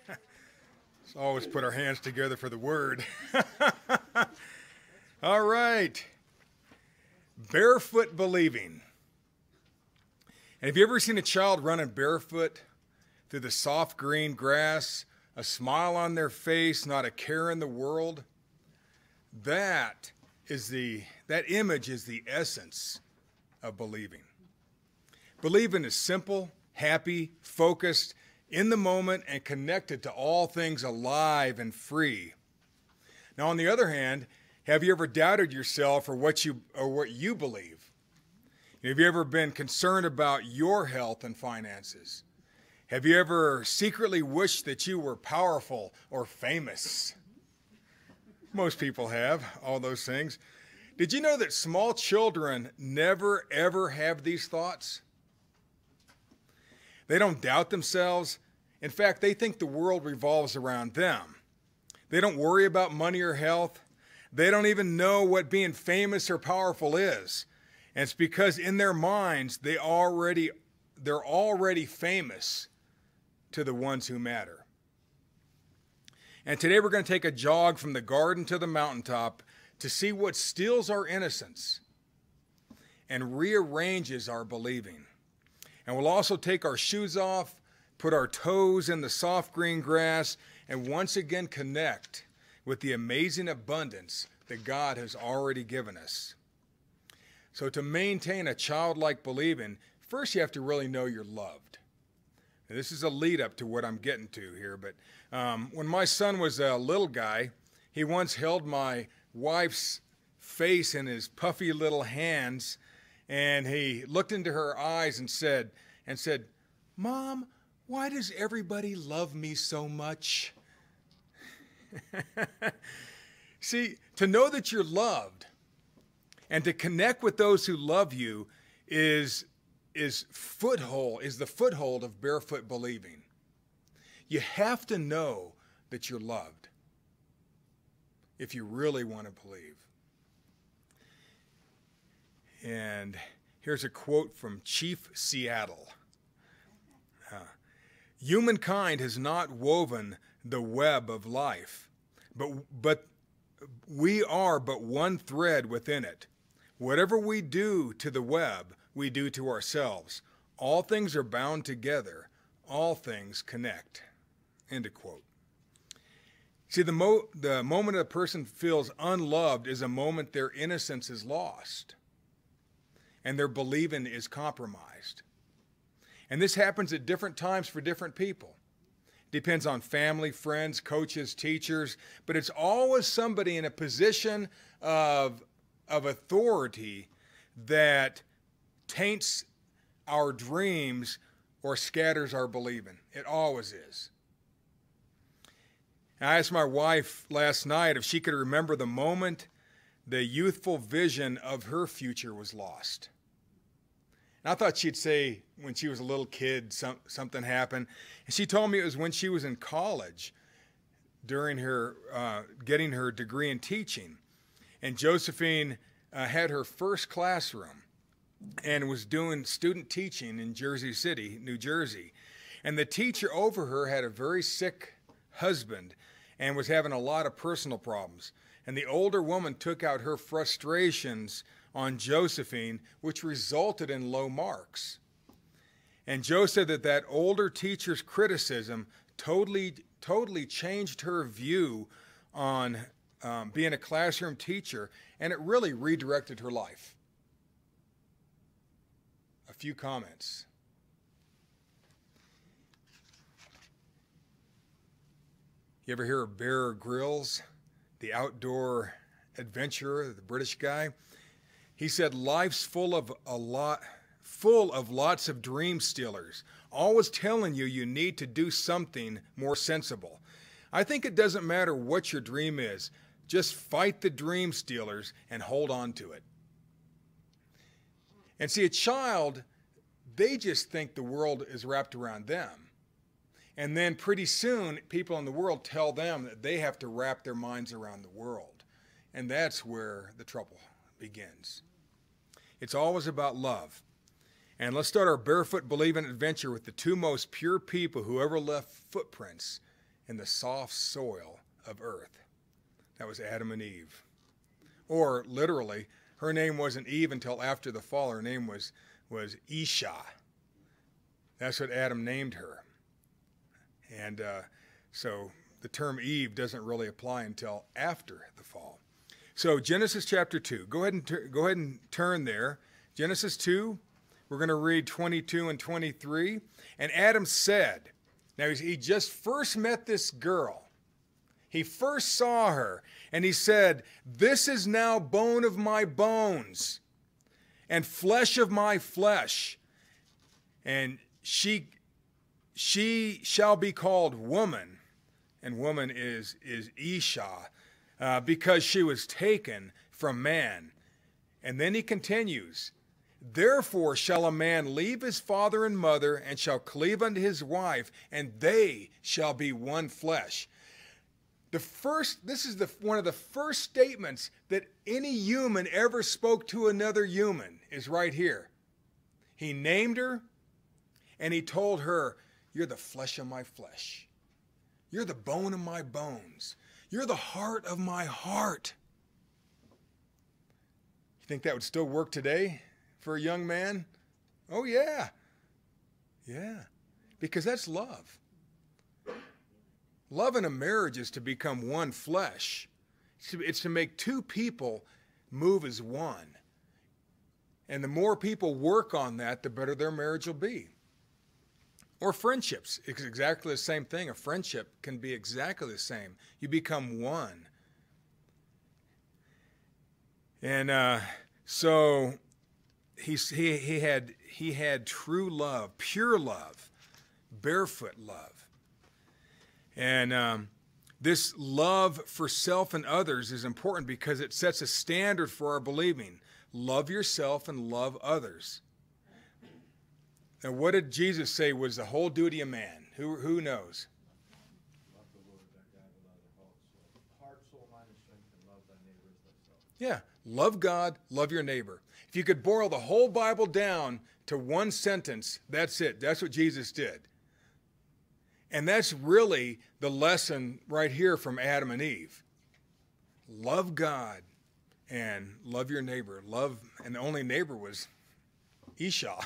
Let's always put our hands together for the word. All right. Barefoot Believing. And have you ever seen a child running barefoot through the soft green grass, a smile on their face, not a care in the world? That image is the essence of believing. Believing is simple, happy, focused, in the moment, and connected to all things alive and free. Now, on the other hand, have you ever doubted yourself or what you believe? Have you ever been concerned about your health and finances? Have you ever secretly wished that you were powerful or famous? Most people have all those things. Did you know that small children never, ever have these thoughts? They don't doubt themselves. In fact, they think the world revolves around them. They don't worry about money or health. They don't even know what being famous or powerful is. And it's because in their minds, they're already famous to the ones who matter. And today we're going to take a jog from the garden to the mountaintop to see what steals our innocence and rearranges our believing. And we'll also take our shoes off, put our toes in the soft green grass, and once again connect with the amazing abundance that God has already given us. So to maintain a childlike believing, first you have to really know you're loved. Now, this is a lead up to what I'm getting to here, but when my son was a little guy, he once held my wife's face in his puffy little hands, and he looked into her eyes and said, "Mom, why does everybody love me so much?" See, to know that you're loved and to connect with those who love you is the foothold of barefoot believing. You have to know that you're loved if you really want to believe. And here's a quote from Chief Seattle. Humankind has not woven the web of life, but we are but one thread within it. Whatever we do to the web, we do to ourselves. All things are bound together. All things connect. End of quote. See, the moment a person feels unloved is a moment their innocence is lost and their believing is compromised. And this happens at different times for different people. Depends on family, friends, coaches, teachers, but it's always somebody in a position of authority that taints our dreams or scatters our believing. It always is. I asked my wife last night if she could remember the moment the youthful vision of her future was lost. And I thought she'd say when she was a little kid, something happened. And she told me it was when she was in college during her getting her degree in teaching. And Josephine had her first classroom and was doing student teaching in Jersey City, New Jersey. And the teacher over her had a very sick husband and was having a lot of personal problems. And the older woman took out her frustrations on Josephine, which resulted in low marks. And Joe said that older teacher's criticism totally changed her view on being a classroom teacher, and it really redirected her life. A few comments. You ever hear of Bear Grylls, the outdoor adventurer, the British guy? He said, life's full of lots of dream stealers, always telling you need to do something more sensible. I think it doesn't matter what your dream is. Just fight the dream stealers and hold on to it. And see, a child, they just think the world is wrapped around them. And then pretty soon, people in the world tell them that they have to wrap their minds around the world. And that's where the trouble begins. It's always about love. And let's start our barefoot believing adventure with the two most pure people who ever left footprints in the soft soil of earth. That was Adam and Eve. Or literally, her name wasn't Eve until after the fall. Her name was Isha. That's what Adam named her. And so the term Eve doesn't really apply until after the fall. So Genesis chapter 2. Go ahead and turn there. Genesis 2, we're going to read 22 and 23. And Adam said, now he just first met this girl. He first saw her, and he said, "This is now bone of my bones and flesh of my flesh. And she shall be called woman," and woman is Isha, because she was taken from man. And then he continues, "Therefore shall a man leave his father and mother, and shall cleave unto his wife, and they shall be one flesh." This is one of the first statements that any human ever spoke to another human is right here. He named her, and he told her, "You're the flesh of my flesh. You're the bone of my bones. You're the heart of my heart." You think that would still work today for a young man? Oh, yeah. Yeah. Because that's love. Love in a marriage is to become one flesh. It's to make two people move as one. And the more people work on that, the better their marriage will be. Or friendships. It's exactly the same thing. A friendship can be exactly the same. You become one. And so he had true love, pure love, barefoot love. And this love for self and others is important because it sets a standard for our believing. Love yourself and love others. Now, what did Jesus say was the whole duty of man? Who knows? Love the Lord thy God with all thy heart, soul, mind, and strength, and love thy neighbor as thyself. Yeah, love God, love your neighbor. If you could boil the whole Bible down to one sentence, that's it. That's what Jesus did. And that's really the lesson right here from Adam and Eve. Love God and love your neighbor. Love, and the only neighbor was Isha.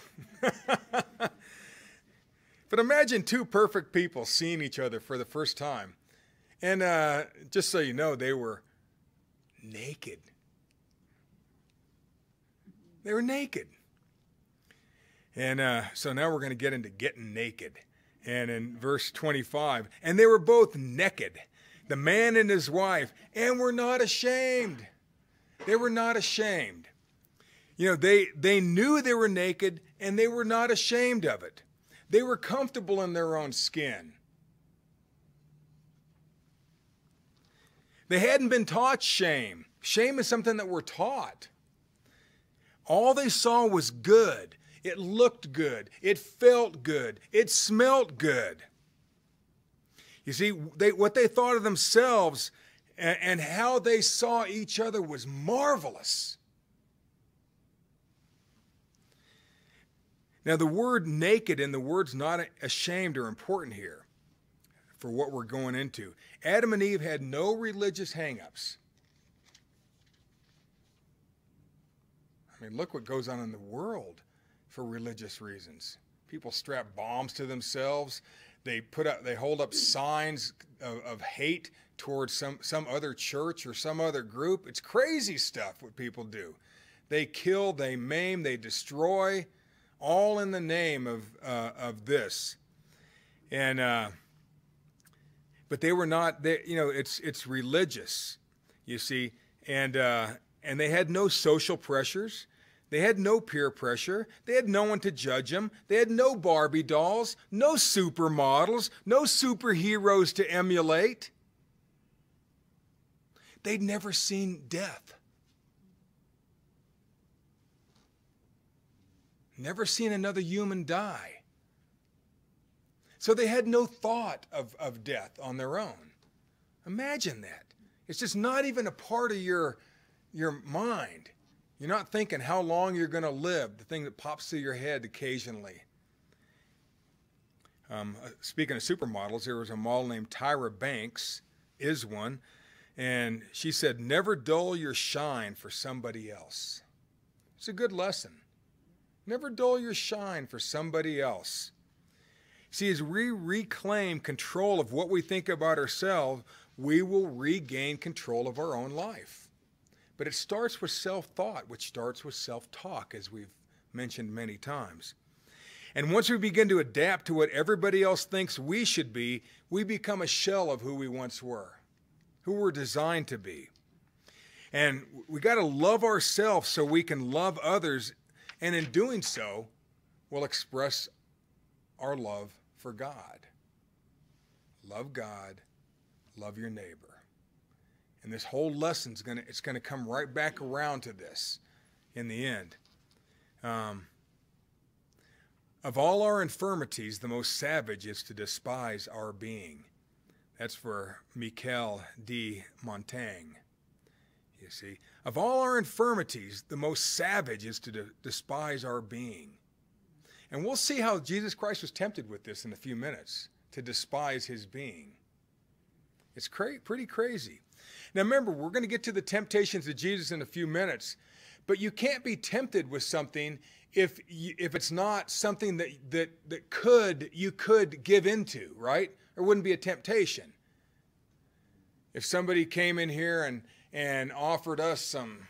But imagine two perfect people seeing each other for the first time. And just so you know, they were naked. They were naked. And so now we're going to get into getting naked. And in verse 25, and they were both naked, the man and his wife, and were not ashamed. They were not ashamed. You know, they knew they were naked, and they were not ashamed of it. They were comfortable in their own skin. They hadn't been taught shame. Shame is something that we're taught. All they saw was good. It looked good. It felt good. It smelled good. You see, what they thought of themselves and how they saw each other was marvelous. Now, the word naked and the words not ashamed are important here for what we're going into. Adam and Eve had no religious hang-ups. I mean, look what goes on in the world for religious reasons. People strap bombs to themselves. They hold up signs of hate towards some other church or some other group. It's crazy stuff what people do. They kill, they maim, they destroy, all in the name of this. And but they were not. It's religious, you see, and they had no social pressures. They had no peer pressure. They had no one to judge them. They had no Barbie dolls, no supermodels, no superheroes to emulate. They'd never seen death. Never seen another human die. So they had no thought of death on their own. Imagine that. It's just not even a part of your mind. You're not thinking how long you're going to live, the thing that pops through your head occasionally. Speaking of supermodels, there was a model named Tyra Banks, is one, and she said, never dull your shine for somebody else. It's a good lesson. Never dull your shine for somebody else. See, as we reclaim control of what we think about ourselves, we will regain control of our own life. But it starts with self-thought, which starts with self-talk, as we've mentioned many times. And once we begin to adapt to what everybody else thinks we should be, we become a shell of who we once were, who we're designed to be. And we got to love ourselves so we can love others, and in doing so, we'll express our love for God. Love God, love your neighbor. And this whole lesson's going to come right back around to this in the end. Of all our infirmities, the most savage is to despise our being. That's for Michel de Montaigne. You see, of all our infirmities, the most savage is to despise our being. And we'll see how Jesus Christ was tempted with this in a few minutes, to despise his being. It's pretty crazy. Now remember, we're going to get to the temptations of Jesus in a few minutes, but you can't be tempted with something if it's not something that you could give into, right? It wouldn't be a temptation. If somebody came in here and offered us some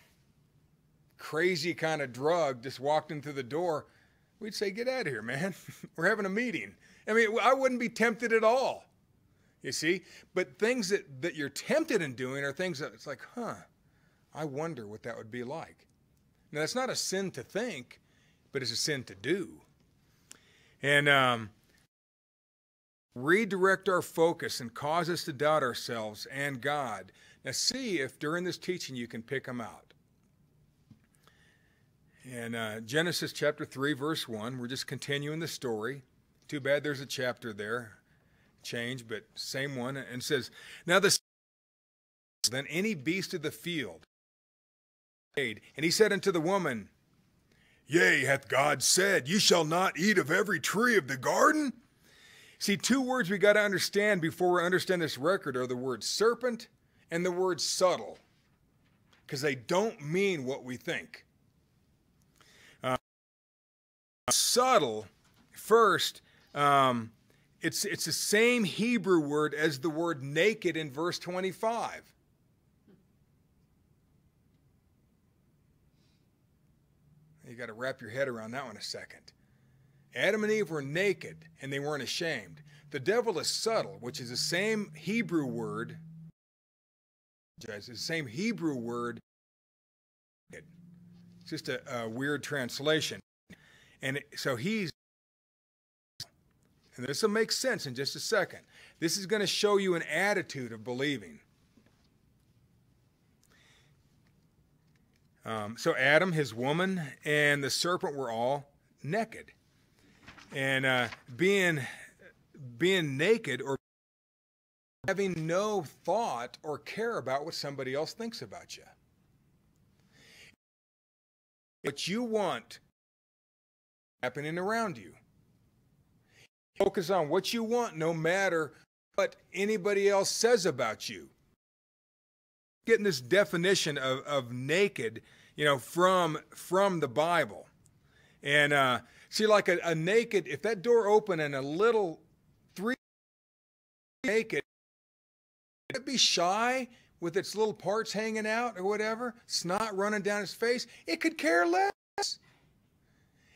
crazy kind of drug, just walked in through the door, we'd say, get out of here, man. We're having a meeting. I mean, I wouldn't be tempted at all, you see? But things that you're tempted in doing are things that it's like, I wonder what that would be like. Now, that's not a sin to think, but it's a sin to do. And redirect our focus and cause us to doubt ourselves and God. Now, see if during this teaching you can pick them out. In Genesis chapter 3, verse 1, we're just continuing the story. Too bad there's a chapter there. Change, but same one. And it says, now then any beast of the field. And he said unto the woman, yea, hath God said, ye shall not eat of every tree of the garden? See, two words we got to understand before we understand this record are the word serpent and the word subtle, because they don't mean what we think. Subtle, first, it's the same Hebrew word as the word naked in verse 25. You got to wrap your head around that one a second. Adam and Eve were naked, and they weren't ashamed. The devil is subtle, which is the same Hebrew word. It's the same Hebrew word. It's just a weird translation. And so and this will make sense in just a second. This is going to show you an attitude of believing. So Adam, his woman, and the serpent were all naked. And being naked or having no thought or care about what somebody else thinks about you. What you want happening around you. Focus on what you want no matter what anybody else says about you. Getting this definition of naked, from the Bible. And see, like a naked, if that door opened and a little 3 naked, it'd be shy with its little parts hanging out or whatever, snot running down its face. It could care less.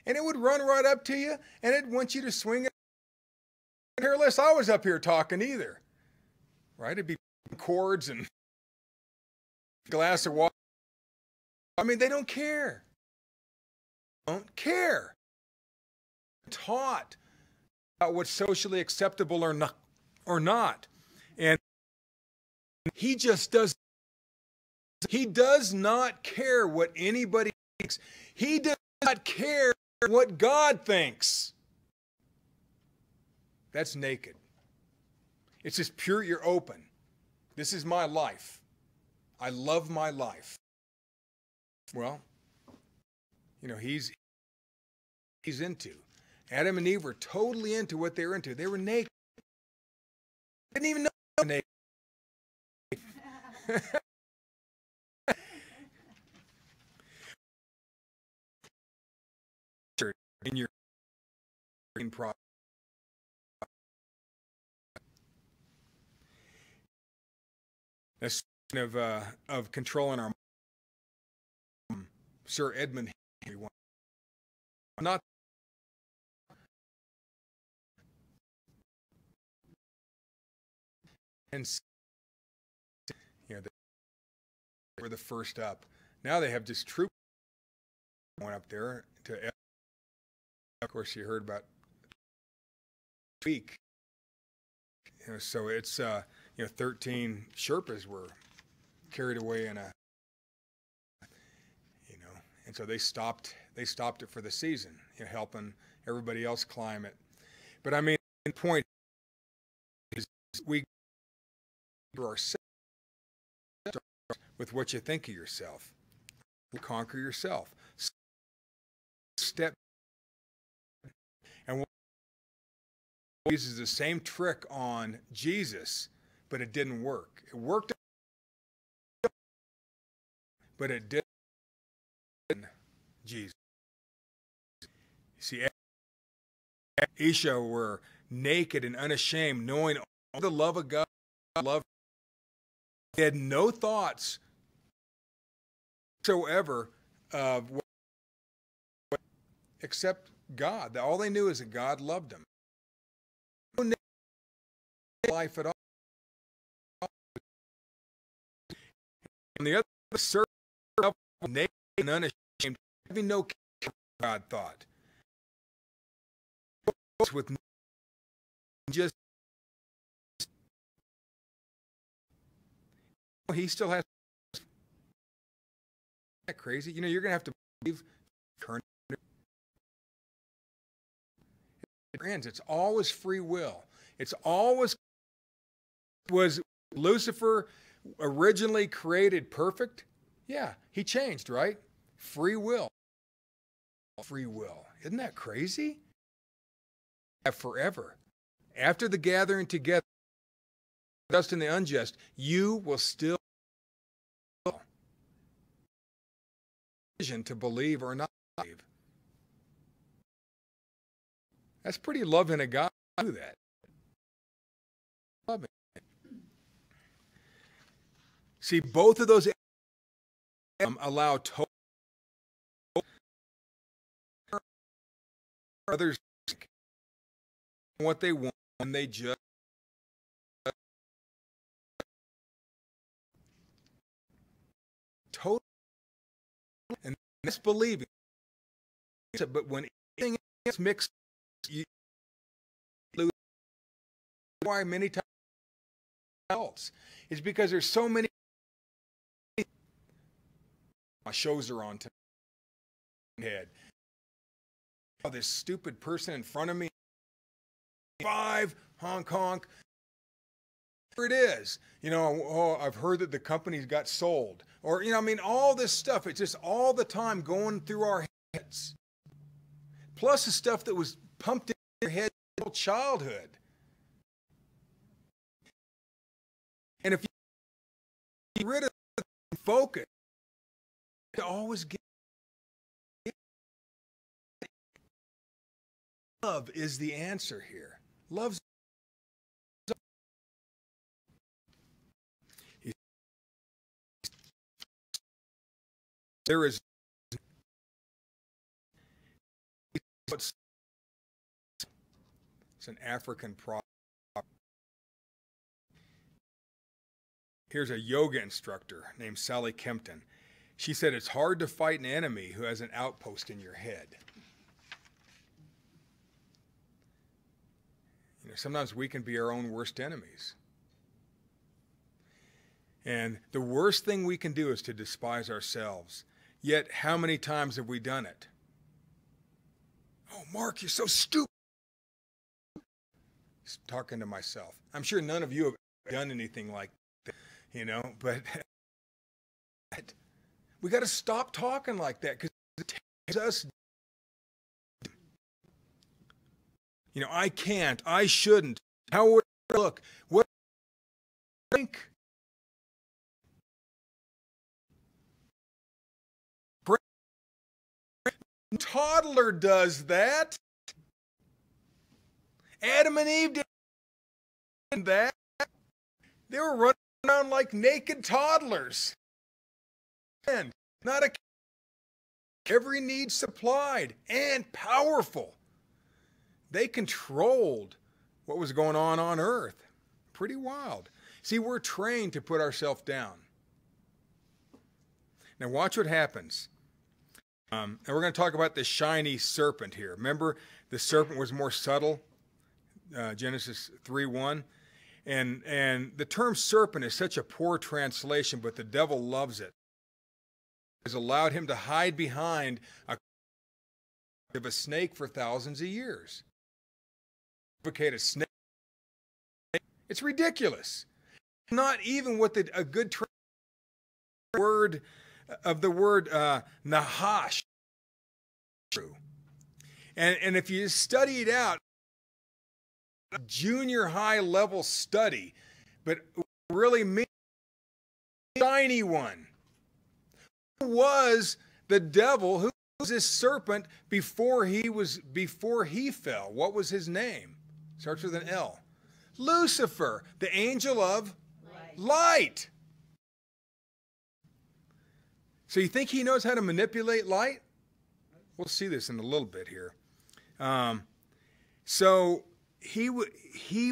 And it would run right up to you and it'd want you to swing it. Care less I was up here talking either. Right? It'd be cords and a glass of water. I mean, they don't care. Don't care. Taught about what's socially acceptable or not. And he just does. He does not care what anybody thinks. He does not care what God thinks. That's naked. It's just pure, you're open. This is my life. I love my life. Well, he's into. Adam and Eve were totally into what they were into. They were naked. Didn't even know they were naked. In your process. That's of controlling our Sir Edmund Hillary. Not and you know they were the first up. Now they have just troops going up there to. Of course, you heard about week. So it's 13 Sherpas were carried away in a and so they stopped it for the season, helping everybody else climb it. But I mean, the point is we ourselves with what you think of yourself. Conquer yourself. Step. And uses the same trick on Jesus, but it didn't work. It worked, but it didn't. Jesus. You see, Isha were naked and unashamed, knowing all the love of God. They had no thoughts whatsoever of except God. All they knew is that God loved them. No life at all. On the other side, naked and unashamed, having no care, God thought. With just he still has. Isn't that crazy? You're going to have to believe. Friends, it's always free will. It's always. Was Lucifer originally created perfect? Yeah, he changed, right? Free will. Free will. Isn't that crazy? Forever. After the gathering together, just and the unjust, you will still to believe or not believe. That's pretty loving of God to do that. Loving. See, both of those allow total others what they want, and they just total and that's believing. But when anything else mixed, you lose. Why many times else is because there's so many. My shows are on head. Oh, this stupid person in front of me. 5 honk honk. Here it is. I've heard that the company's got sold. Or, all this stuff. It's just all the time going through our heads. Plus the stuff that was pumped in your head in childhood. And if you get rid of the focus, you always get love is the answer here. Love's there is it's an African problem. Here's a yoga instructor named Sally Kempton. She said it's hard to fight an enemy who has an outpost in your head. Sometimes we can be our own worst enemies. And the worst thing we can do is to despise ourselves. Yet, how many times have we done it? Oh, Mark, you're so stupid. Just talking to myself. I'm sure none of you have done anything like that, but we got to stop talking like that because it takes us. You know, I can't, I shouldn't. How would I look? What do I think? Toddler does that. Adam and Eve did that. They were running around like naked toddlers. And not a every need supplied and powerful. They controlled what was going on earth. Pretty wild. See, we're trained to put ourselves down. Now watch what happens. And we're going to talk about the shiny serpent here. Remember, the serpent was more subtle, Genesis 3:1. And the term serpent is such a poor translation, but the devil loves it. It has allowed him to hide behind a snake for thousands of years. A snake. It's ridiculous. Not even what a good word of the word Nahash. And if you study it out, junior high level study, but really mean shiny one. Who was the devil? Who was this serpent before he fell? What was his name? Starts with an L. Lucifer, the angel of light. So you think he knows how to manipulate light? We'll see this in a little bit here. So he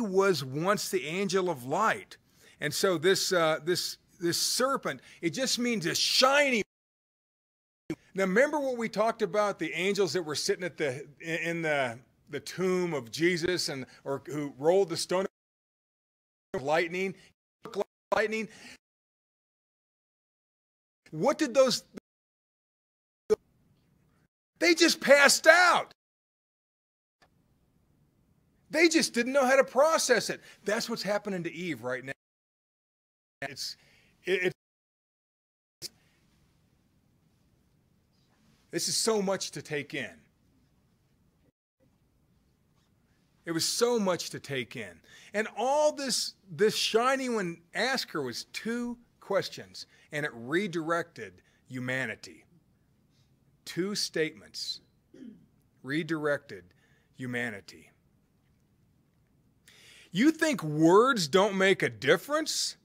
was once the angel of light, and so this serpent, it just means a shiny. Now remember what we talked about, the angels that were sitting at in the tomb of Jesus, or who rolled the stone of lightning. What did those? They just passed out. They just didn't know how to process it. That's what's happening to Eve right now. This is so much to take in. It was so much to take in. And all this shiny one asked her was 2 questions, and it redirected humanity. 2 statements redirected humanity. You think words don't make a difference?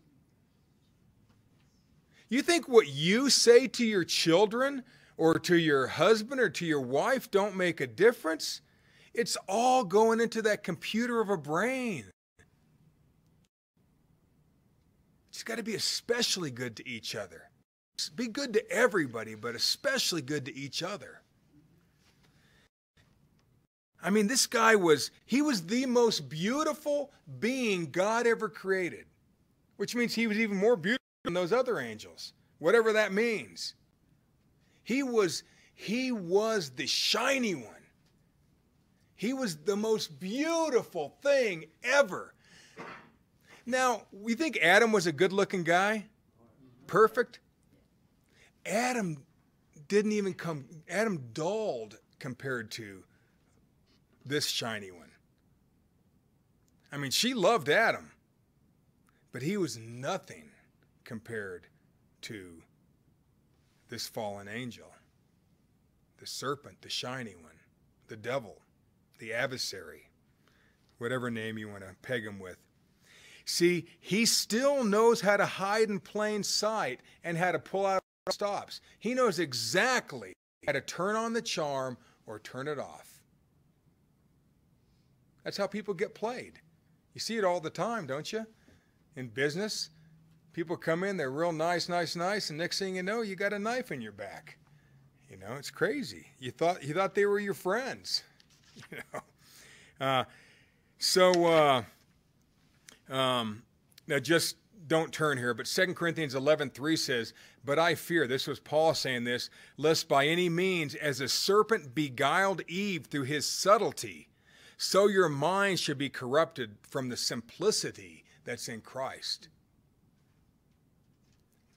You think what you say to your children or to your husband or to your wife don't make a difference? It's all going into that computer of a brain. It's got to be especially good to each other. Be good to everybody, but especially good to each other. I mean, this guy was the most beautiful being God ever created, which means he was even more beautiful than those other angels, whatever that means. He was the shiny one. He was the most beautiful thing ever. Now, we think Adam was a good-looking guy? Perfect? Adam dulled compared to this shiny one. I mean, she loved Adam, but he was nothing compared to this fallen angel, the serpent, the shiny one, the devil, the adversary, whatever name you want to peg him with. See, he still knows how to hide in plain sight and how to pull out stops. He knows exactly how to turn on the charm or turn it off. That's how people get played. You see it all the time, don't you? In business, people come in, they're real nice, and next thing you know, you got a knife in your back. You know, it's crazy. You thought they were your friends. You know. Now just don't turn here, but 2 Corinthians 11:3 says, "But I fear," this was Paul saying this, "lest by any means, as a serpent beguiled Eve through his subtlety, so your mind should be corrupted from the simplicity that's in Christ."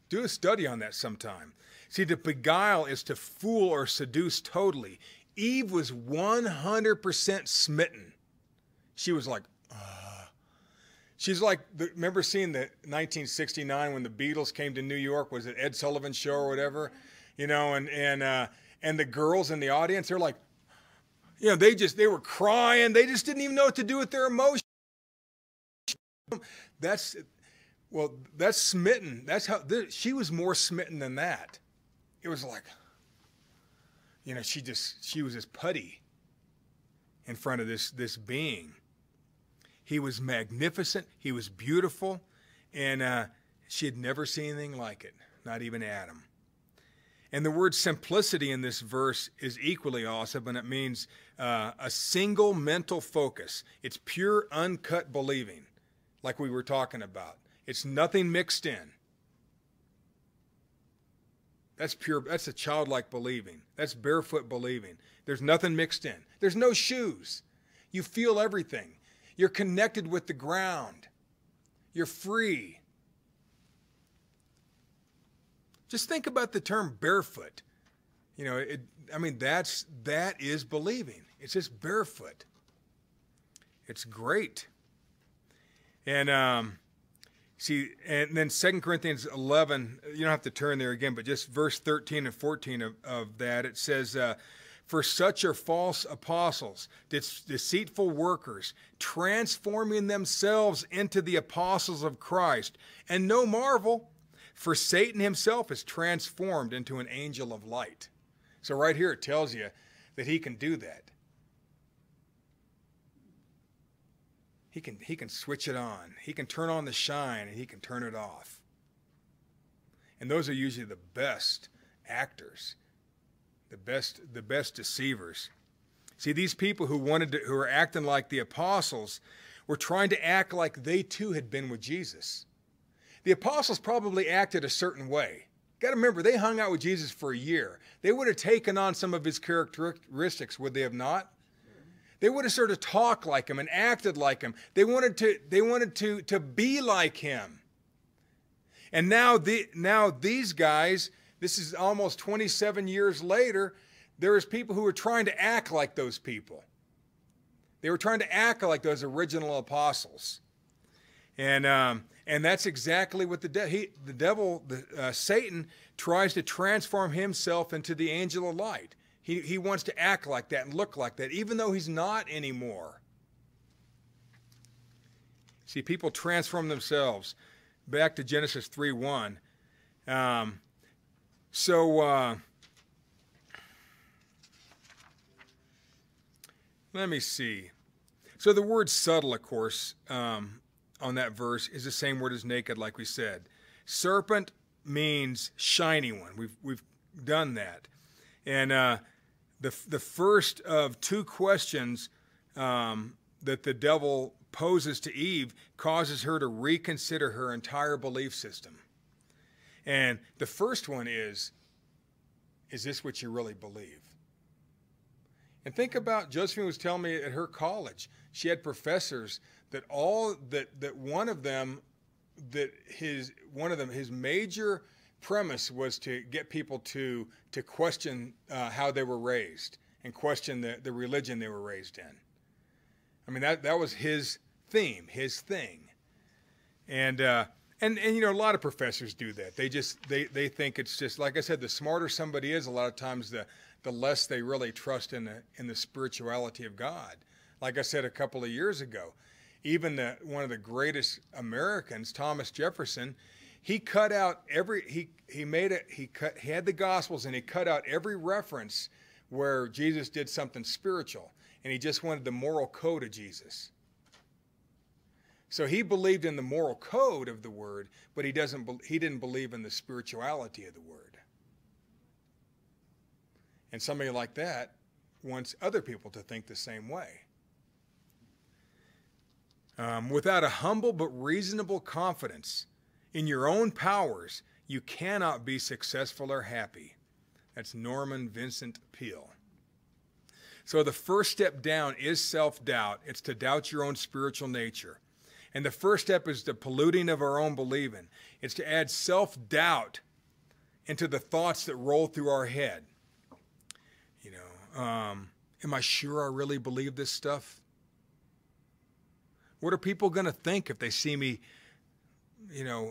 Do a study on that sometime. See, to beguile is to fool or seduce totally. Eve was 100% smitten. She was like, she's like, remember seeing the 1969 when the Beatles came to New York? Was it Ed Sullivan Show or whatever? You know, and the girls in the audience, they're like, you know, they were crying. They just didn't even know what to do with their emotions. That's smitten. That's how she was more smitten than that. It was like, you know, she was just putty in front of this being. He was magnificent. He was beautiful, and she had never seen anything like it, not even Adam. And the word simplicity in this verse is equally awesome, and it means a single mental focus. It's pure, uncut believing, like we were talking about. It's nothing mixed in. That's pure. That's a childlike believing. That's barefoot believing. There's nothing mixed in. There's no shoes. You feel everything. You're connected with the ground. You're free. Just think about the term barefoot. You know, that is believing. It's just barefoot. It's great. And see, and then 2 Corinthians 11, you don't have to turn there again, but just verse 13 and 14 of that, it says, for such are false apostles, deceitful workers, transforming themselves into the apostles of Christ. And no marvel, for Satan himself is transformed into an angel of light. So right here it tells you that he can do that. He can switch it on. He can turn on the shine and he can turn it off. And those are usually the best actors, the best deceivers. See, these people who were acting like the apostles were trying to act like they too had been with Jesus. The apostles probably acted a certain way. Got to remember, they hung out with Jesus for a year. They would have taken on some of his characteristics, would they have not? They would have sort of talked like him and acted like him. They wanted to be like him. And now these guys, this is almost 27 years later, there's people who are trying to act like those people. They were trying to act like those original apostles. And that's exactly what the devil, Satan, tries to transform himself into the angel of light. He wants to act like that and look like that, even though he's not anymore. See, people transform themselves. Back to Genesis 3:1. Let me see. So the word subtle, of course, on that verse is the same word as naked, like we said. Serpent means shiny one. We've done that. And the first of two questions that the devil poses to Eve causes her to reconsider her entire belief system. And the first one is this what you really believe? And think about, Josephine was telling me at her college, she had professors that one of them, his major premise was to get people to question how they were raised and question the religion they were raised in. I mean, that was his theme, his thing. And you know, a lot of professors do that. They think it's just, like I said, the smarter somebody is, a lot of times the less they really trust in the spirituality of God. Like I said a couple of years ago, even one of the greatest Americans, Thomas Jefferson, he cut out he had the Gospels and he cut out every reference where Jesus did something spiritual, and he just wanted the moral code of Jesus. So he believed in the moral code of the word, but he didn't believe in the spirituality of the word. And somebody like that wants other people to think the same way. Without a humble but reasonable confidence in your own powers, you cannot be successful or happy. That's Norman Vincent Peale. So the first step down is self-doubt. It's to doubt your own spiritual nature. And the first step is the polluting of our own believing. It's to add self-doubt into the thoughts that roll through our head. You know, am I sure I really believe this stuff? What are people going to think if they see me,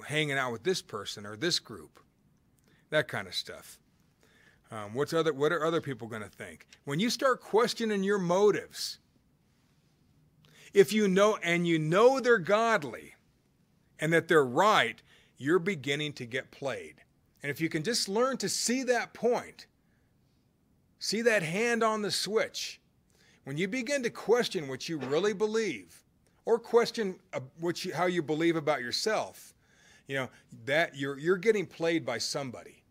hanging out with this person or this group? That kind of stuff. What are other people going to think? When you start questioning your motives, if you know they're godly and that they're right, you're beginning to get played. And if you can just learn to see that point, see that hand on the switch, when you begin to question what you really believe, or question how you believe about yourself, that you're getting played by somebody.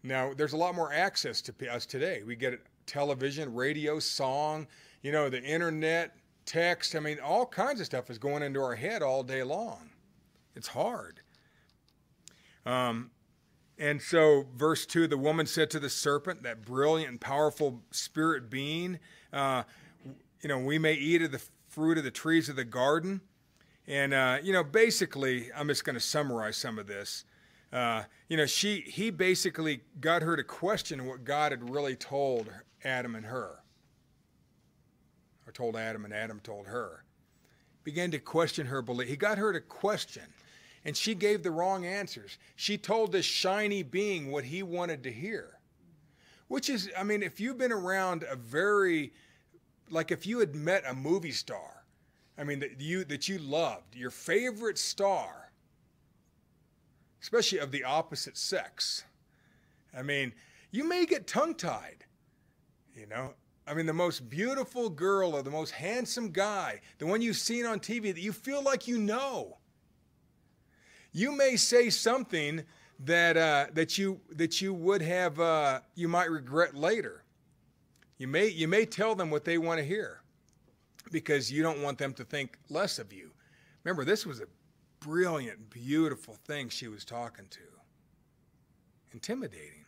Now, there's a lot more access to us today. We get television, radio, song, the internet, text. I mean, all kinds of stuff is going into our head all day long. It's hard. And so, verse 2, the woman said to the serpent, that brilliant and powerful spirit being, we may eat of the fruit of the trees of the garden. And, basically, I'm just going to summarize some of this. He basically got her to question what God had really told Adam and her. Or told Adam and Adam told her. Began to question her belief. He got her to question. And she gave the wrong answers. She told this shiny being what he wanted to hear. Which is, if you've been around if you had met a movie star, that you loved, your favorite star, especially of the opposite sex, you may get tongue-tied, the most beautiful girl or the most handsome guy, the one you've seen on TV that you feel like you know. You may say something that you would have you might regret later. You may tell them what they want to hear because you don't want them to think less of you. Remember, this was a brilliant, beautiful thing she was talking to. Intimidating.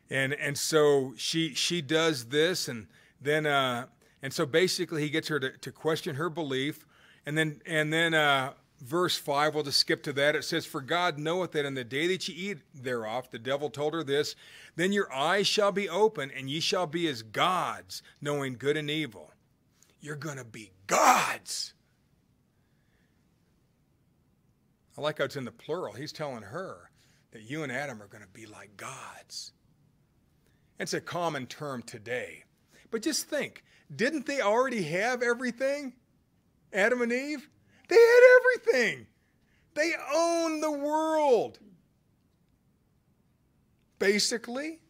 And so she does this, and then and so basically he gets her to question her belief. And then verse 5, we'll just skip to that. It says, "For God knoweth that in the day that ye eat thereof," the devil told her this, "then your eyes shall be open, and ye shall be as gods, knowing good and evil." You're going to be gods. I like how it's in the plural. He's telling her that you and Adam are going to be like gods. It's a common term today. But just think, didn't they already have everything? Adam and Eve, they had everything. They owned the world. Basically.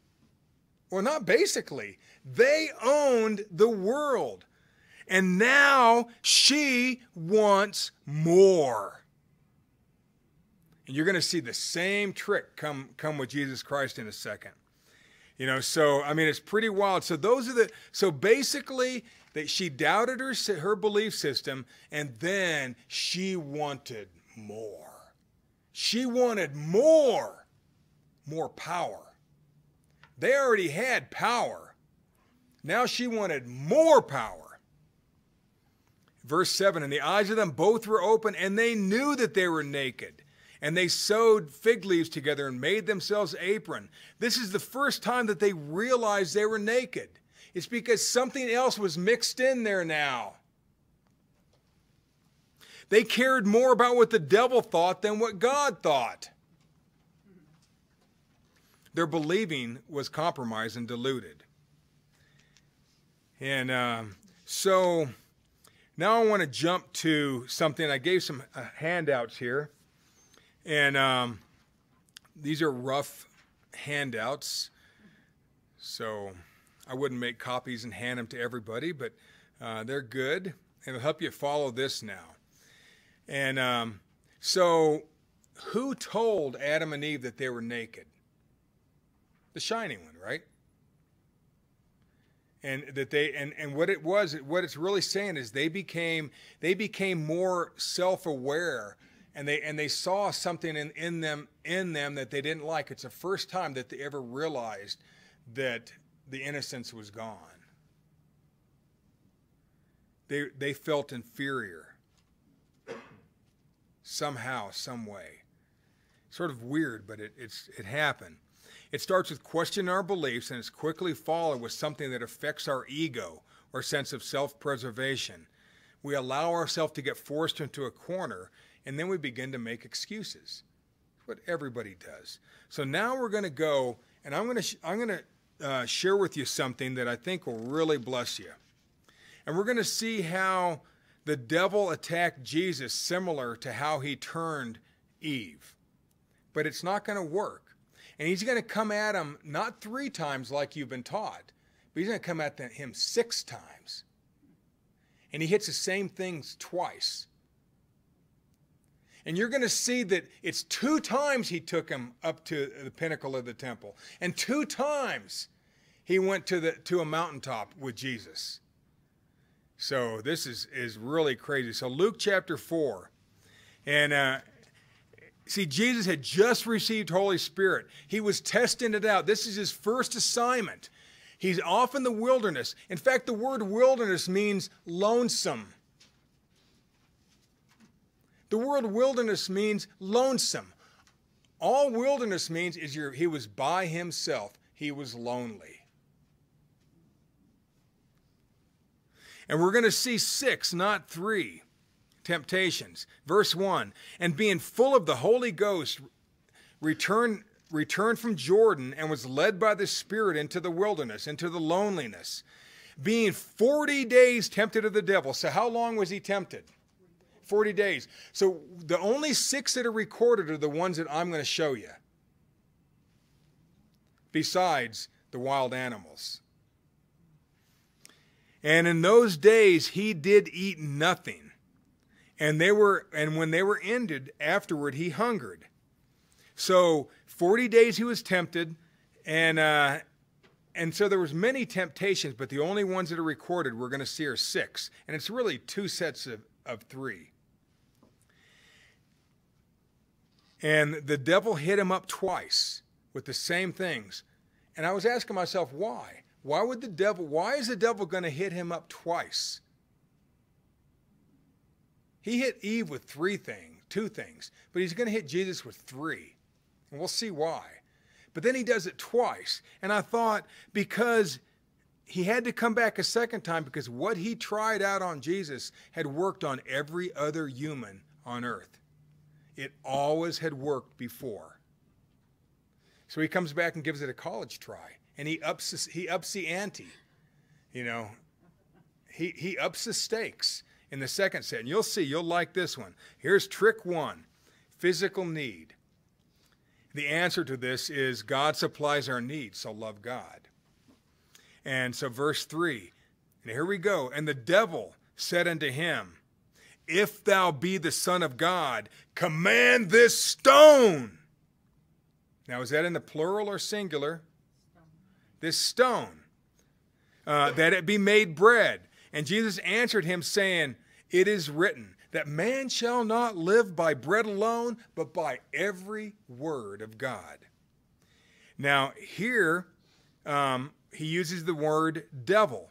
Well, not basically. They owned the world. And now she wants more. And you're going to see the same trick come with Jesus Christ in a second. So, it's pretty wild. So basically, that she doubted her belief system, and then she wanted more. She wanted more power. They already had power. Now she wanted more power. Verse 7, "And the eyes of them both were open, and they knew that they were naked. And they sewed fig leaves together and made themselves apron." This is the first time that they realized they were naked. It's because something else was mixed in there now. They cared more about what the devil thought than what God thought. Their believing was compromised and diluted. And so now I want to jump to something. I gave some handouts here. And these are rough handouts. So I wouldn't make copies and hand them to everybody, but they're good, and it'll help you follow this now. And so who told Adam and Eve that they were naked? The shining one, right? And that and what it's really saying is they became more self-aware, and they saw something in them that they didn't like. It's the first time that they ever realized that the innocence was gone. They felt inferior somehow, some way. Sort of weird, but it happened. It starts with questioning our beliefs, and it's quickly followed with something that affects our ego, or sense of self-preservation. We allow ourselves to get forced into a corner, and then we begin to make excuses. That's what everybody does. So now we're going to go, and I'm going to share with you something that I think will really bless you. And we're going to see how the devil attacked Jesus similar to how he turned Eve. But it's not going to work. And he's going to come at him not 3 times like you've been taught, but he's going to come at him 6 times. And he hits the same things twice. And you're going to see that it's 2 times he took him up to the pinnacle of the temple. And 2 times he went to a mountaintop with Jesus. So this is really crazy. So Luke chapter 4. And see, Jesus had just received Holy Spirit. He was testing it out. This is his first assignment. He's off in the wilderness. In fact, the word wilderness means lonesome. The word wilderness means lonesome. All wilderness means is he was by himself. He was lonely. And we're going to see 6, not 3, temptations. Verse 1, and being full of the Holy Ghost, returned from Jordan and was led by the Spirit into the wilderness, into the loneliness, being 40 days tempted of the devil. So how long was he tempted? 40 days. So the only 6 that are recorded are the ones that I'm going to show you, besides the wild animals. And in those days he did eat nothing, and when they were ended, afterward he hungered. So 40 days he was tempted, and so there was many temptations, but the only ones that are recorded we're going to see are 6, and it's really 2 sets of 3. And the devil hit him up twice with the same things, and I was asking myself, why? Why is the devil going to hit him up twice? He hit Eve with 2 things, but he's going to hit Jesus with 3. And we'll see why. But then he does it twice. And I thought, because he had to come back a second time, because what he tried out on Jesus had worked on every other human on earth. It always had worked before. So he comes back and gives it a college try. And he ups the ante. You know, he ups the stakes in the second set. And you'll see, you'll like this one. Here's trick 1, physical need. The answer to this is God supplies our needs, so love God. And so verse 3, and here we go. And the devil said unto him, if thou be the Son of God, command this stone. Now, is that in the plural or singular? This stone, that it be made bread. And Jesus answered him, saying, it is written, that man shall not live by bread alone, but by every word of God. Now, here, he uses the word devil.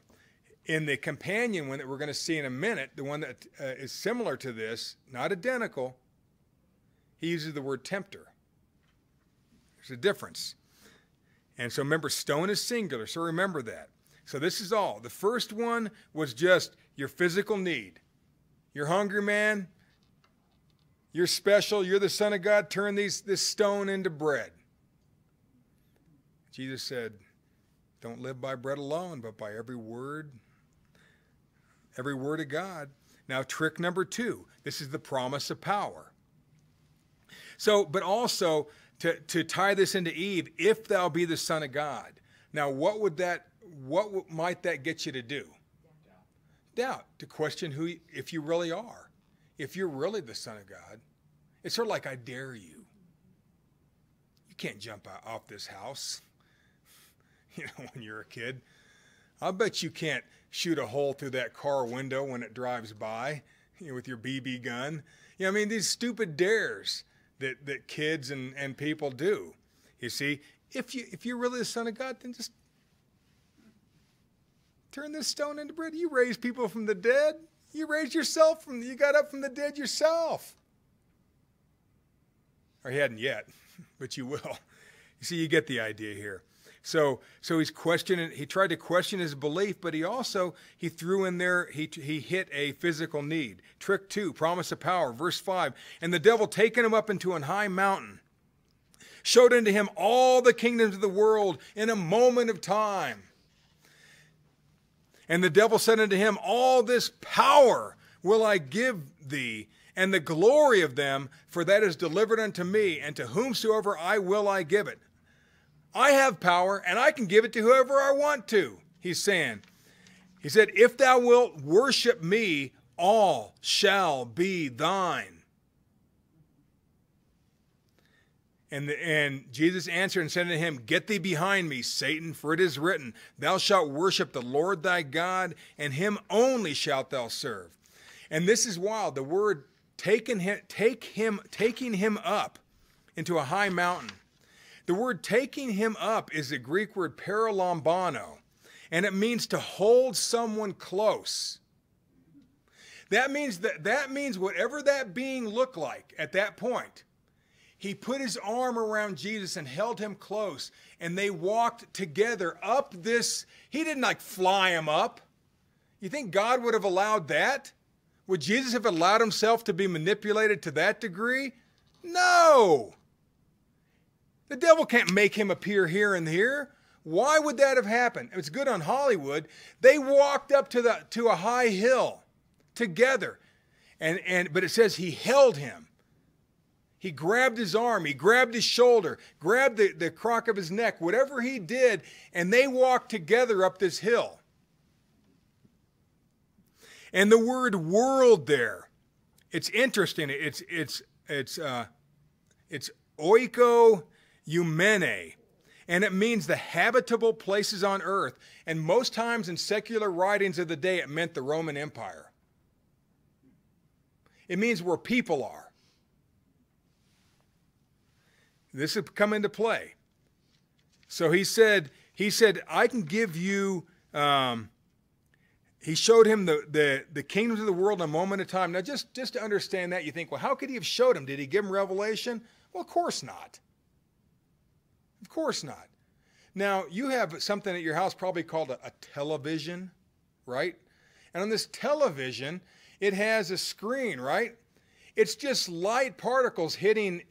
In the companion one that we're going to see in a minute, the one that is similar to this, not identical, he uses the word tempter. There's a difference. And so remember, stone is singular, so remember that. So this is all. The first one was just your physical need. You're hungry, man. You're special. You're the Son of God. Turn this stone into bread. Jesus said, don't live by bread alone, but by every word of God. Now, trick number 2. This is the promise of power. So, but also to tie this into Eve, if thou be the Son of God. Now, what might that get you to do? Doubt. To question if you really are. If you're really the Son of God. It's sort of like, I dare you. You can't jump off this house. You know, when you're a kid. I'll bet you can't shoot a hole through that car window when it drives by, you know, with your BB gun. You know, I mean, these stupid dares that kids and people do. You see, if you're really the Son of God, then just turn this stone into bread. You raised people from the dead. You raised yourself you got up from the dead yourself. Or you hadn't yet, but you will. You see, you get the idea here. So he's questioning. He tried to question his belief, but he threw in there. He hit a physical need. Trick 2, promise of power. Verse 5. And the devil, taking him up into an high mountain, showed unto him all the kingdoms of the world in a moment of time. And the devil said unto him, all this power will I give thee, and the glory of them, for that is delivered unto me, and to whomsoever I will I give it. I have power, and I can give it to whoever I want to, he's saying. He said, if thou wilt worship me, all shall be thine. And Jesus answered and said unto him, get thee behind me, Satan, for it is written, thou shalt worship the Lord thy God, and him only shalt thou serve. And this is wild. The word taking him up into a high mountain. The word taking him up is the Greek word paralambano, and it means to hold someone close. That means whatever that being looked like at that point. He put his arm around Jesus and held him close, and they walked together up this. He didn't like fly him up. You think God would have allowed that? Would Jesus have allowed himself to be manipulated to that degree? No. The devil can't make him appear here and here. Why would that have happened? It's good on Hollywood. They walked up to a high hill together, but it says he held him. He grabbed his arm, he grabbed his shoulder, grabbed the crock of his neck, whatever he did, and they walked together up this hill. And the word world there, it's interesting. It's oikoumene, and it means the habitable places on earth. And most times in secular writings of the day, it meant the Roman Empire. It means where people are. This has come into play. So he said, I can give you, he showed him the kingdoms of the world in a moment of time. Now, just to understand that, you think, well, how could he have showed him? Did he give him revelation? Well, of course not. Of course not. Now, you have something at your house probably called a television, right? And on this television, it has a screen, right? It's just light particles hitting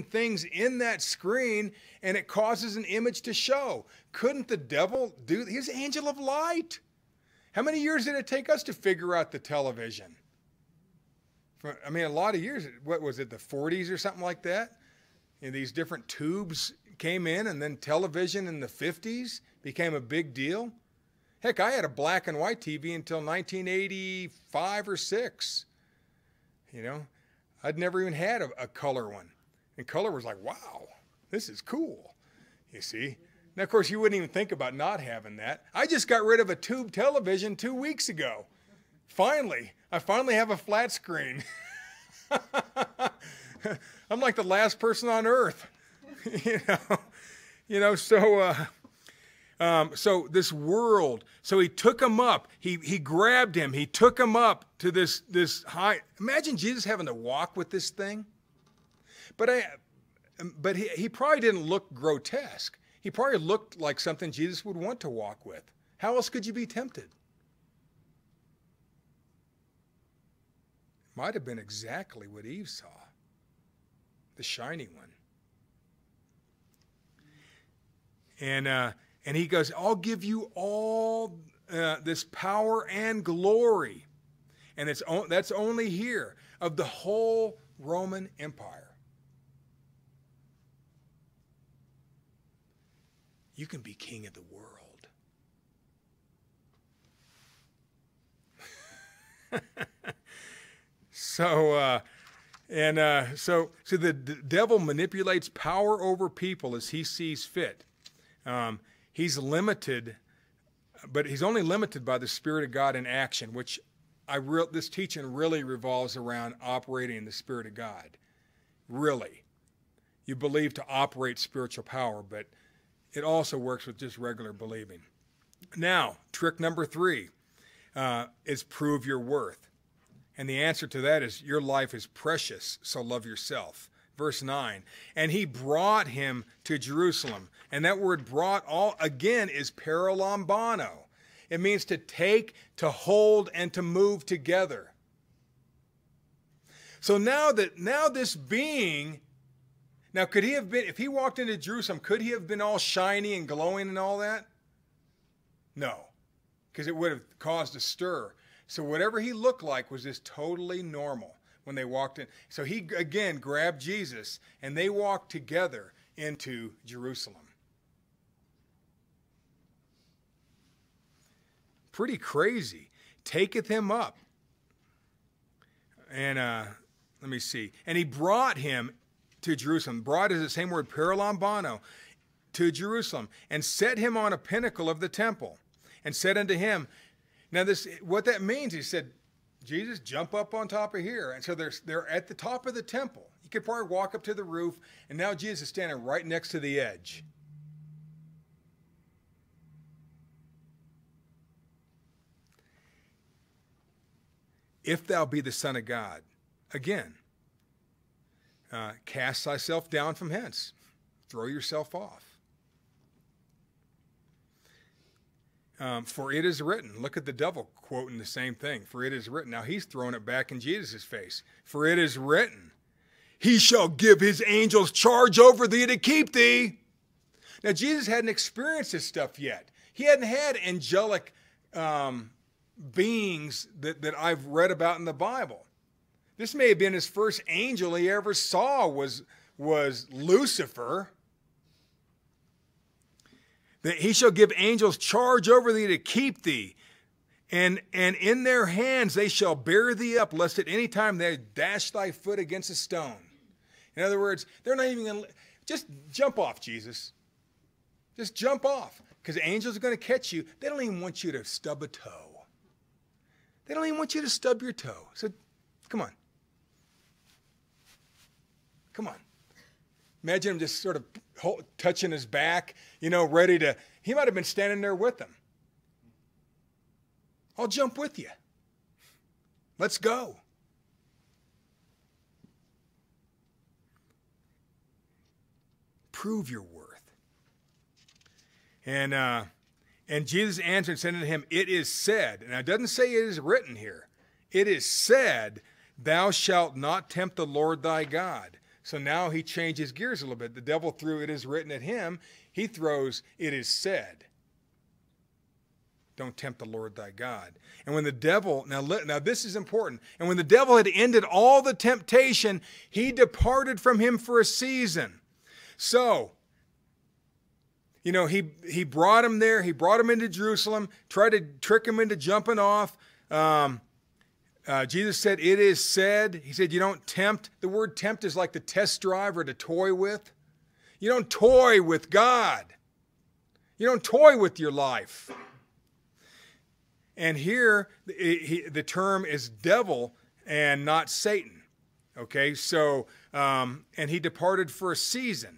things in that screen, and it causes an image to show. Couldn't the devil do? He's an angel of light. How many years did it take us to figure out the television? I mean, a lot of years. What was it, the 40s or something like that? And these different tubes came in, and then television in the 50s became a big deal. Heck, I had a black and white TV until 1985 or 6. You know, I'd never even had a color one. And color was like, wow, this is cool, you see. Now, of course, you wouldn't even think about not having that. I just got rid of a tube television 2 weeks ago. I finally have a flat screen. I'm like the last person on earth, So this world. So he took him up. He grabbed him. He took him up to this high. Imagine Jesus having to walk with this thing. But he probably didn't look grotesque. He probably looked like something Jesus would want to walk with. How else could you be tempted? Might have been exactly what Eve saw. The shiny one. And he goes, I'll give you all this power and glory. And that's only here of the whole Roman Empire. You can be king of the world. So the devil manipulates power over people as he sees fit. He's limited, but he's only limited by the Spirit of God in action, which this teaching really revolves around operating in the Spirit of God. Really. You believe to operate spiritual power, but it also works with just regular believing. Now, trick number 3 is prove your worth. And the answer to that is your life is precious, so love yourself. Verse 9, and he brought him to Jerusalem. And that word brought, all again, is paralambano. It means to take, to hold, and to move together. So now this being, now could he have been, if he walked into Jerusalem, could he have been all shiny and glowing and all that? No, because it would have caused a stir. So whatever he looked like was just totally normal when they walked in. So he, again, grabbed Jesus, and they walked together into Jerusalem. Pretty crazy. Taketh him up. And let me see. And he brought him to Jerusalem. Brought is the same word, paralambano, to Jerusalem, and set him on a pinnacle of the temple, and said unto him, now this, what that means, he said, Jesus, jump up on top of here. And so they're at the top of the temple. You could probably walk up to the roof, and now Jesus is standing right next to the edge. If thou be the Son of God, again, cast thyself down from hence. Throw yourself off. For it is written, look at the devil quoting the same thing. For it is written. Now he's throwing it back in Jesus' face. For it is written, he shall give his angels charge over thee to keep thee. Now Jesus hadn't experienced this stuff yet. He hadn't had angelic beings that I've read about in the Bible. This may have been his first angel he ever saw was Lucifer. That he shall give angels charge over thee to keep thee, and in their hands they shall bear thee up, lest at any time they dash thy foot against a stone. In other words, they're not even going to, just jump off, Jesus. Just jump off, because the angels are going to catch you. They don't even want you to stub a toe. They don't even want you to stub your toe. So, come on. Come on. Imagine him just sort of touching his back, ready to, he might have been standing there with them. I'll jump with you. Let's go. Prove your worth. And Jesus answered and said unto him, it is said, and it doesn't say it is written here. It is said, thou shalt not tempt the Lord thy God. So now he changes gears a little bit. The devil threw it is written at him. He throws it is said. Don't tempt the Lord thy God. And when the devil, now this is important. And when the devil had ended all the temptation, he departed from him for a season. So, he brought him there. He brought him into Jerusalem, tried to trick him into jumping off. Jesus said, it is said. He said, you don't tempt. The word tempt is like to test drive or to toy with. You don't toy with God. You don't toy with your life. And here, the term is devil and not Satan. Okay, so, and he departed for a season.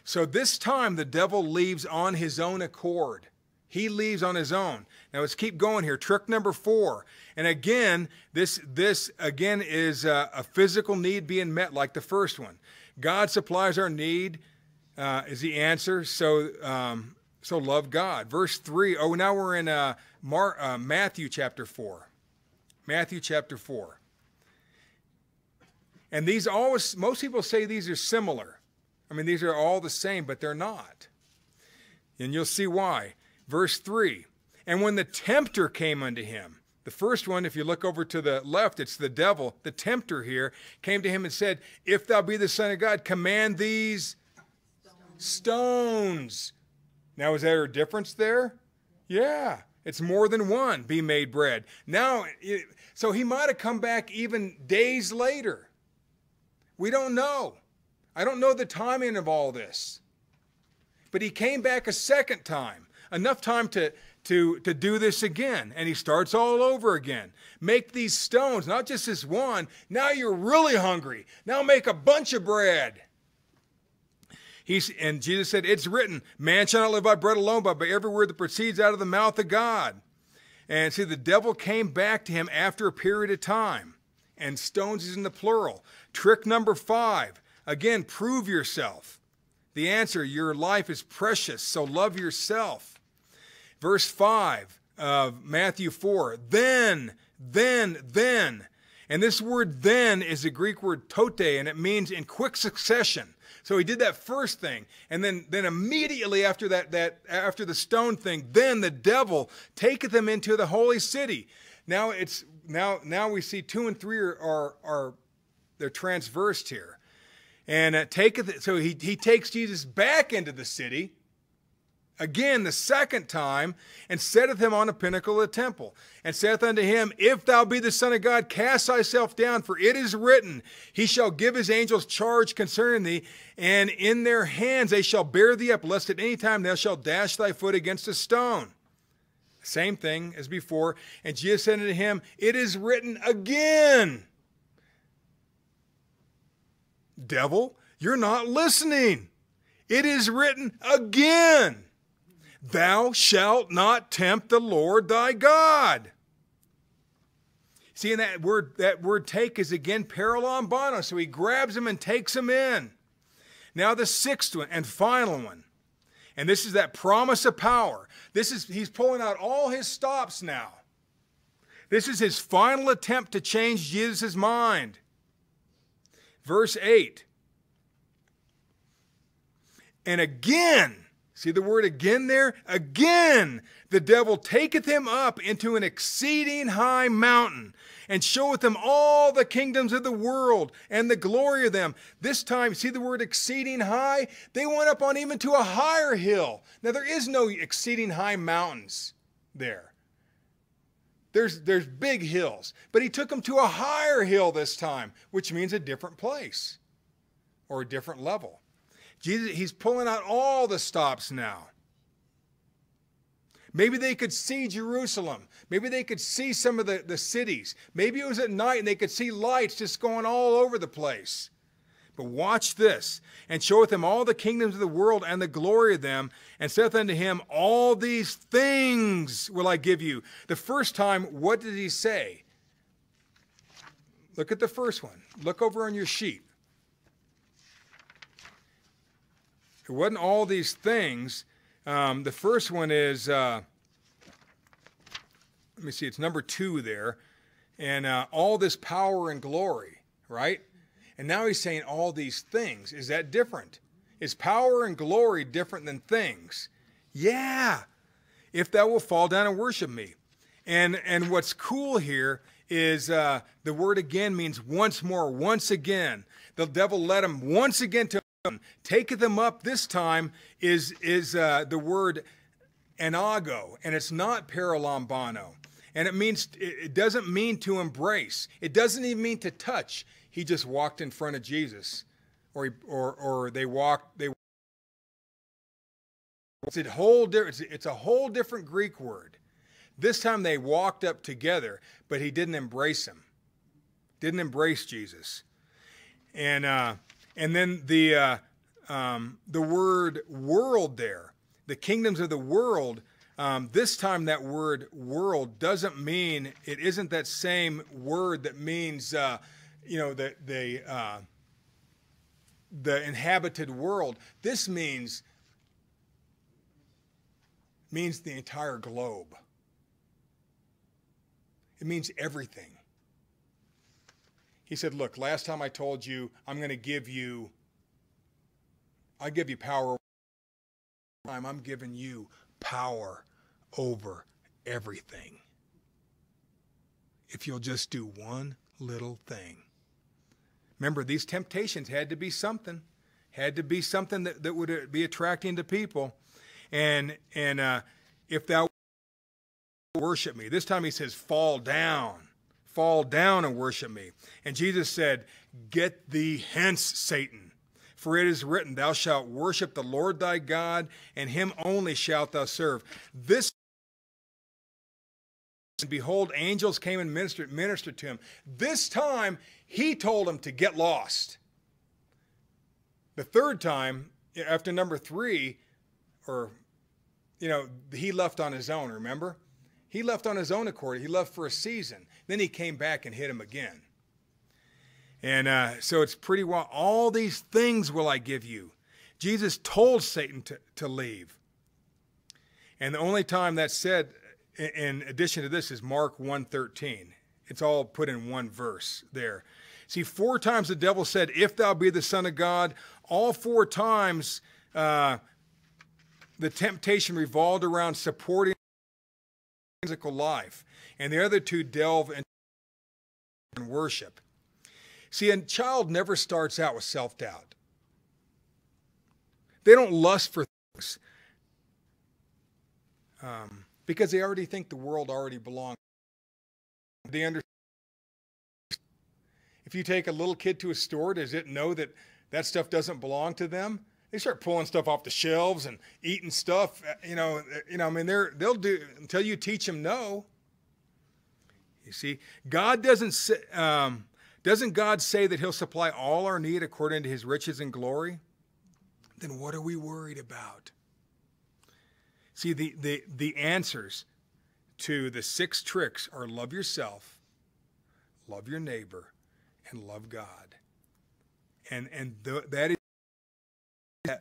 So this time the devil leaves on his own accord. He leaves on his own. Now let's keep going here. Trick number 4. And again, this again is a physical need being met like the first one. God supplies our need is the answer. So love God. Verse 3. Oh, now we're in Matthew chapter 4. Matthew chapter 4. And these always, most people say these are similar. I mean, these are all the same, but they're not. And you'll see why. Verse 3, and when the tempter came unto him, the first one, if you look over to the left, it's the devil. The tempter here came to him and said, if thou be the Son of God, command these stones. Now, is there a difference there? Yeah, it's more than one, be made bread. Now, so he might have come back even days later. We don't know. I don't know the timing of all this. But he came back a second time. Enough time to do this again. And he starts all over again. Make these stones, not just this one. Now you're really hungry. Now make a bunch of bread. And Jesus said, it's written, man shall not live by bread alone, but by every word that proceeds out of the mouth of God. And see, the devil came back to him after a period of time. And stones is in the plural. Trick number 5. Again, prove yourself. The answer, your life is precious, so love yourself. Verse 5 of Matthew 4, then. And this word then is the Greek word tote, and it means in quick succession. So he did that first thing, and then immediately after that after the stone thing, then the devil taketh him into the holy city. Now we see 2 and 3 are they're transversed here. And so he takes Jesus back into the city, again the second time, and setteth him on a pinnacle of the temple, and saith unto him, if thou be the Son of God, cast thyself down, for it is written, he shall give his angels charge concerning thee, and in their hands they shall bear thee up, lest at any time thou shalt dash thy foot against a stone. Same thing as before. And Jesus said unto him, it is written again. Devil, you're not listening. It is written again. Thou shalt not tempt the Lord thy God. See, and that word take is again paralambano. So he grabs him and takes him in. Now the sixth one and final one. And this is that promise of power. He's pulling out all his stops now. This is his final attempt to change Jesus' mind. Verse 8. And again, see the word again there? Again, the devil taketh him up into an exceeding high mountain, and showeth him all the kingdoms of the world and the glory of them. This time, see the word exceeding high? They went up on even to a higher hill. Now, there is no exceeding high mountains there. There's big hills. But he took them to a higher hill this time, which means a different place or a different level. Jesus, he's pulling out all the stops now. Maybe they could see Jerusalem. Maybe they could see some of the cities. Maybe it was at night and they could see lights just going all over the place. But watch this. And showeth him all the kingdoms of the world and the glory of them, and saith unto him, all these things will I give you. The first time, what did he say? Look at the first one. Look over on your sheet. It wasn't all these things. The first one is, let me see, it's number 2 there. And all this power and glory, right? And now he's saying all these things. Is that different? Is power and glory different than things? Yeah. If thou wilt fall down and worship me. And what's cool here is the word again means once more, once again. The devil led him once again to taketh them up. This time is the word anago, and it's not paralambano. And it doesn't mean to embrace. It doesn't even mean to touch. He just walked in front of Jesus, or they walked. It's a whole different Greek word. This time they walked up together, but he didn't embrace him. Didn't embrace Jesus. And then the word world there, the kingdoms of the world, this time that word world doesn't mean, it isn't that same word that means, the inhabited world. This means the entire globe. It means everything. He said, look, last time I told you I'll give you power. I'm giving you power over everything. If you'll just do one little thing. Remember, these temptations had to be something. Had to be something that would be attracting to people. And if thou worship me. This time he says, fall down and worship me. And Jesus said, get thee hence, Satan. For it is written, thou shalt worship the Lord thy God, and him only shalt thou serve. This, and behold, angels came and ministered to him. This time, he told him to get lost. The third time, after number 3, he left on his own, remember? He left on his own accord. He left for a season. Then he came back and hit him again. And so it's pretty well, all these things will I give you. Jesus told Satan to leave. And the only time that's said in addition to this is Mark 1:13. It's all put in one verse there. See, 4 times the devil said, if thou be the Son of God. All 4 times the temptation revolved around supporting physical life. And the other 2 delve into worship. See, a child never starts out with self-doubt. They don't lust for things because they already think the world already belongs. They understand. If you take a little kid to a store, does it know that that stuff doesn't belong to them? They start pulling stuff off the shelves and eating stuff. I mean, they'll do until you teach them no. You see, God doesn't say. Doesn't God say that he'll supply all our need according to his riches and glory? Then what are we worried about? See, the answers to the 6 tricks are love yourself, love your neighbor, and love God. And that is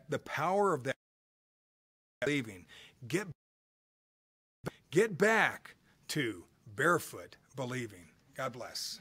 the power of that believing. Get back to barefoot believing. God bless.